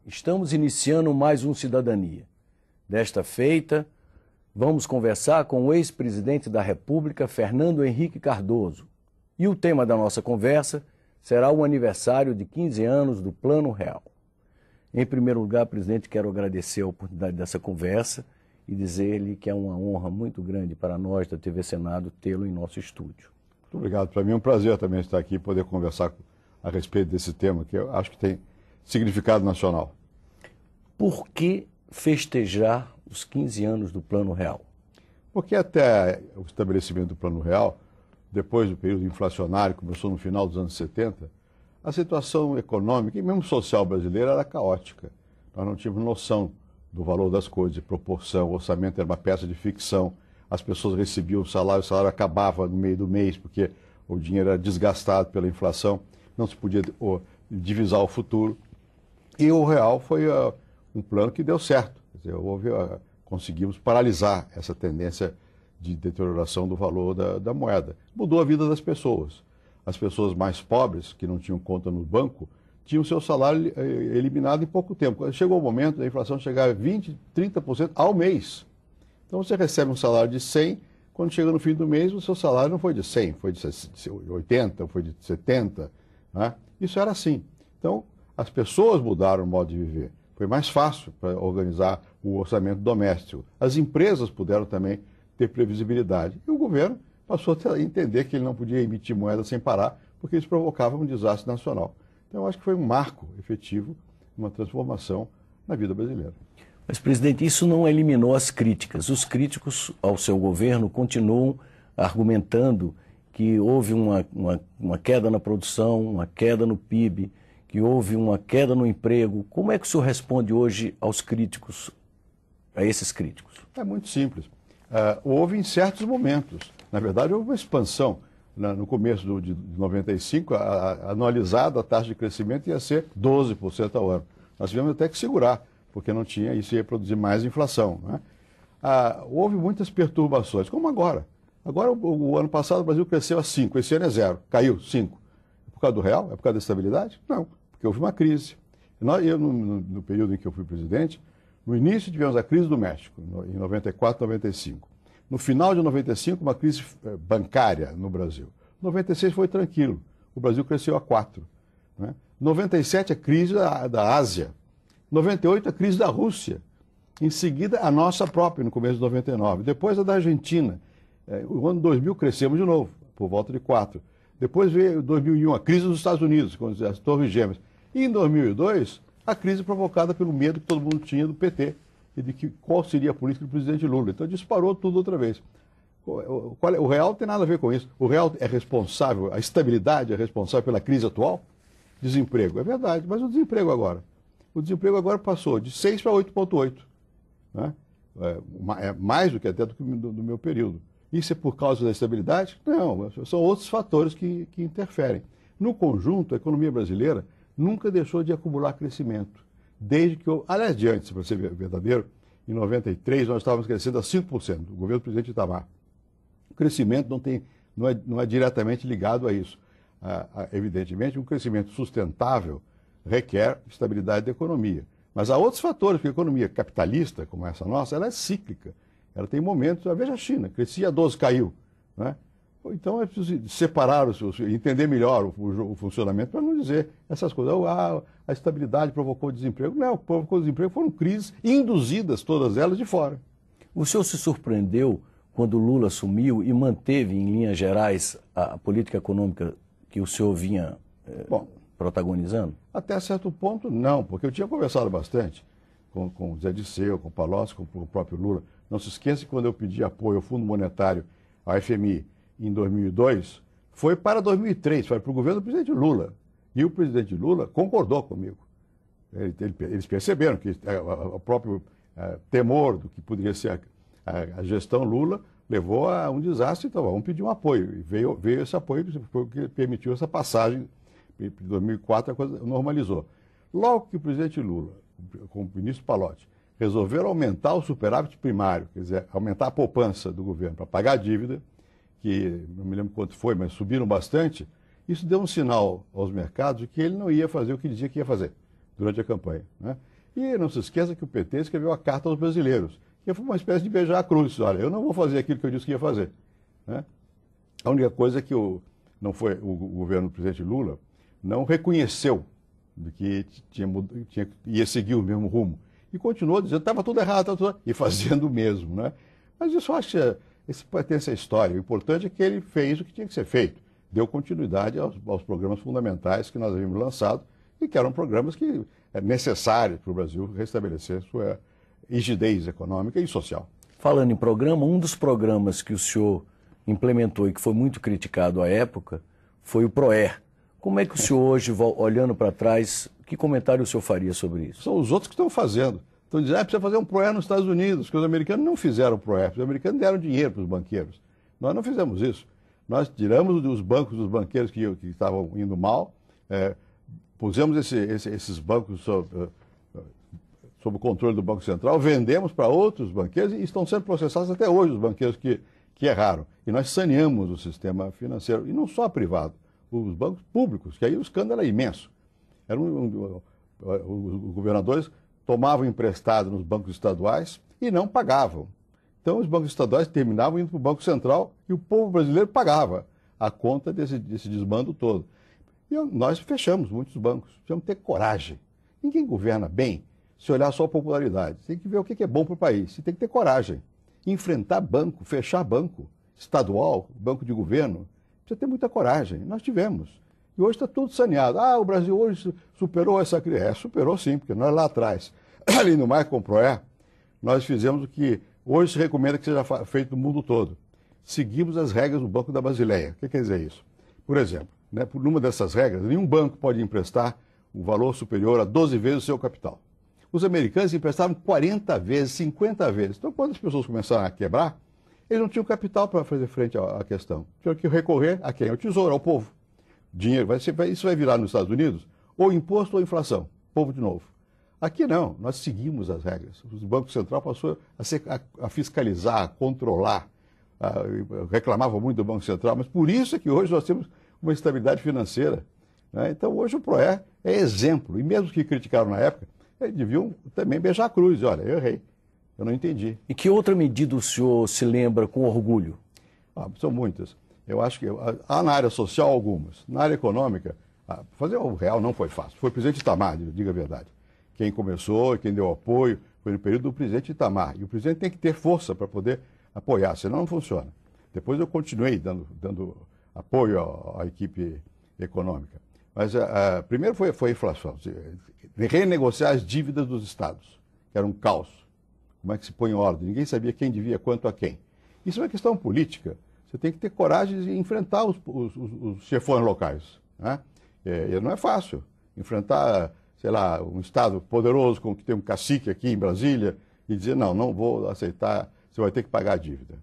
estamos iniciando mais um Cidadania. Desta feita, vamos conversar com o ex-presidente da República, Fernando Henrique Cardoso. E o tema da nossa conversa será o aniversário de 15 anos do Plano Real. Em primeiro lugar, presidente, quero agradecer a oportunidade dessa conversa e dizer-lhe que é uma honra muito grande para nós da TV Senado tê-lo em nosso estúdio. Muito obrigado. Para mim é um prazer também estar aqui e poder conversar a respeito desse tema, que eu acho que tem significado nacional. Por que festejar os 15 anos do Plano Real? Porque até o estabelecimento do Plano Real, depois do período inflacionário, que começou no final dos anos 70, a situação econômica e mesmo social brasileira era caótica. Nós não tínhamos noção do valor das coisas, de proporção, o orçamento era uma peça de ficção, as pessoas recebiam o salário acabava no meio do mês, porque o dinheiro era desgastado pela inflação, não se podia divisar o futuro. E o Real foi um plano que deu certo. Quer dizer, conseguimos paralisar essa tendência de deterioração do valor da moeda. Mudou a vida das pessoas. As pessoas mais pobres, que não tinham conta no banco, tinham seu salário eliminado em pouco tempo. Chegou o momento da inflação chegar a 20%, 30% ao mês. Então você recebe um salário de 100, quando chega no fim do mês o seu salário não foi de 100, foi de 80, foi de 70. Né? Isso era assim. Então as pessoas mudaram o modo de viver. Foi mais fácil para organizar o orçamento doméstico. As empresas puderam também ter previsibilidade. E o governo passou a entender que ele não podia emitir moeda sem parar, porque isso provocava um desastre nacional. Então, eu acho que foi um marco efetivo, uma transformação na vida brasileira. Mas, presidente, isso não eliminou as críticas. Os críticos ao seu governo continuam argumentando que houve uma queda na produção, uma queda no PIB, que houve uma queda no emprego. Como é que o senhor responde hoje aos críticos, a esses críticos? É muito simples. Houve em certos momentos. Na verdade, houve uma expansão. No começo de 95, anualizada a taxa de crescimento ia ser 12% ao ano. Nós tivemos até que segurar, porque não tinha, isso ia produzir mais inflação. Né? Houve muitas perturbações, como agora. Agora, o ano passado, o Brasil cresceu a 5%, esse ano é 0%, caiu 5%. É por causa do real? É por causa da estabilidade? Não, porque houve uma crise. No período em que eu fui presidente, no início tivemos a crise do México, em 94, 95. No final de 95, uma crise bancária no Brasil. 96 foi tranquilo, o Brasil cresceu a 4%. Né? 97, a crise da Ásia. 98, a crise da Rússia. Em seguida, a nossa própria, no começo de 99. Depois, a da Argentina. O ano 2000, crescemos de novo, por volta de 4%. Depois veio 2001, a crise dos Estados Unidos, com as Torres Gêmeas. E em 2002, a crise provocada pelo medo que todo mundo tinha do PT e de qual seria a política do presidente Lula. Então disparou tudo outra vez. O real não tem nada a ver com isso. O real é responsável, a estabilidade é responsável pela crise atual? Desemprego, é verdade, mas o desemprego agora? O desemprego agora passou de 6 para 8,8. Né? É mais do que até do meu período. Isso é por causa da estabilidade? Não, são outros fatores que interferem. No conjunto, a economia brasileira nunca deixou de acumular crescimento. Desde que aliás, de antes, para ser verdadeiro, em 93 nós estávamos crescendo a 5%, o governo do presidente Itamar. O crescimento não é diretamente ligado a isso. Evidentemente, um crescimento sustentável requer estabilidade da economia. Mas há outros fatores, porque a economia capitalista, como essa nossa, ela é cíclica. Ela tem momentos, veja a China, crescia a 12, caiu. Né? Então é preciso separar, entender melhor o funcionamento para não dizer essas coisas. A estabilidade provocou desemprego. Não, provocou desemprego foram crises induzidas, todas elas, de fora. O senhor se surpreendeu quando Lula assumiu e manteve, em linhas gerais, a política econômica que o senhor vinha protagonizando? Até certo ponto, não, porque eu tinha conversado bastante com o Zé Disseu, com o Palocci, com o próprio Lula. Não se esqueça que quando eu pedi apoio ao Fundo Monetário, ao FMI, em 2002, foi para 2003, foi para o governo do presidente Lula. E o presidente Lula concordou comigo. Eles perceberam que o próprio temor do que poderia ser a gestão Lula levou a um desastre, então vamos pedir um apoio. E veio esse apoio, foi o que permitiu essa passagem. Em 2004 a coisa normalizou. Logo que o presidente Lula, com o ministro Palocci, resolveram aumentar o superávit primário, quer dizer, aumentar a poupança do governo para pagar a dívida, que não me lembro quanto foi, mas subiram bastante, isso deu um sinal aos mercados de que ele não ia fazer o que dizia que ia fazer durante a campanha. Né? E não se esqueça que o PT escreveu a Carta aos Brasileiros, que foi uma espécie de beijar a cruz. Olha, eu não vou fazer aquilo que eu disse que ia fazer. Né? A única coisa é que o governo do presidente Lula não reconheceu de que ia seguir o mesmo rumo. E continuou dizendo que estava tudo errado, e fazendo o mesmo. Né? Mas isso eu acho que esse pertence à história. O importante é que ele fez o que tinha que ser feito. Deu continuidade aos programas fundamentais que nós havíamos lançado e que eram programas que é necessários para o Brasil restabelecer sua rigidez econômica e social. Falando em programa, um dos programas que o senhor implementou e que foi muito criticado à época foi o PROER. Como é que o senhor hoje, olhando para trás, que comentário o senhor faria sobre isso? São os outros que estão fazendo. Estão dizendo que precisa fazer um PROER nos Estados Unidos, que os americanos não fizeram o PROER. Os americanos deram dinheiro para os banqueiros. Nós não fizemos isso. Nós tiramos dos bancos dos banqueiros que estavam indo mal, pusemos esses bancos sob o controle do Banco Central, vendemos para outros banqueiros e estão sendo processados até hoje os banqueiros que erraram. E nós saneamos o sistema financeiro, e não só privado, os bancos públicos, que aí o escândalo era imenso. Os governadores tomavam emprestado nos bancos estaduais e não pagavam. Então os bancos estaduais terminavam indo para o Banco Central e o povo brasileiro pagava a conta desse desmando todo. E nós fechamos muitos bancos. Precisamos ter coragem. Ninguém governa bem se olhar só a popularidade. Tem que ver o que é bom para o país. Você tem que ter coragem. Enfrentar banco, fechar banco estadual, banco de governo, precisa ter muita coragem. Nós tivemos. E hoje está tudo saneado. O Brasil hoje superou essa crise. Superou sim, porque nós lá atrás, além do mais com o PROER, nós fizemos o que hoje se recomenda que seja feito no mundo todo. Seguimos as regras do Banco da Basileia. O que quer dizer isso? Por exemplo, por numa dessas regras, nenhum banco pode emprestar um valor superior a 12 vezes o seu capital. Os americanos emprestavam 40 vezes, 50 vezes. Então, quando as pessoas começaram a quebrar, eles não tinham capital para fazer frente à questão. Tinham que recorrer a quem? Ao Tesouro, ao povo. Dinheiro. Isso vai virar nos Estados Unidos ou imposto ou inflação. Povo de novo. Aqui não, nós seguimos as regras. O Banco Central passou a fiscalizar, a controlar, reclamava muito do Banco Central, mas por isso é que hoje nós temos uma estabilidade financeira. Né? Então hoje o PROER é exemplo, e mesmo que criticaram na época, eles deviam também beijar a cruz. Olha, eu errei, eu não entendi. E que outra medida o senhor se lembra com orgulho? São muitas. Eu acho que há na área social algumas. Na área econômica, fazer o real não foi fácil. Foi o presidente Itamar, diga a verdade. Quem começou, quem deu apoio, foi no período do presidente Itamar. E o presidente tem que ter força para poder apoiar, senão não funciona. Depois eu continuei dando apoio à equipe econômica. Mas primeiro foi a inflação. Renegociar as dívidas dos estados, que era um caos. Como é que se põe em ordem? Ninguém sabia quem devia quanto a quem. Isso é uma questão política. Você tem que ter coragem de enfrentar os chefões locais. Né? E não é fácil. Enfrentar, sei lá, um estado poderoso como que tem um cacique aqui em Brasília e dizer, não vou aceitar, você vai ter que pagar a dívida.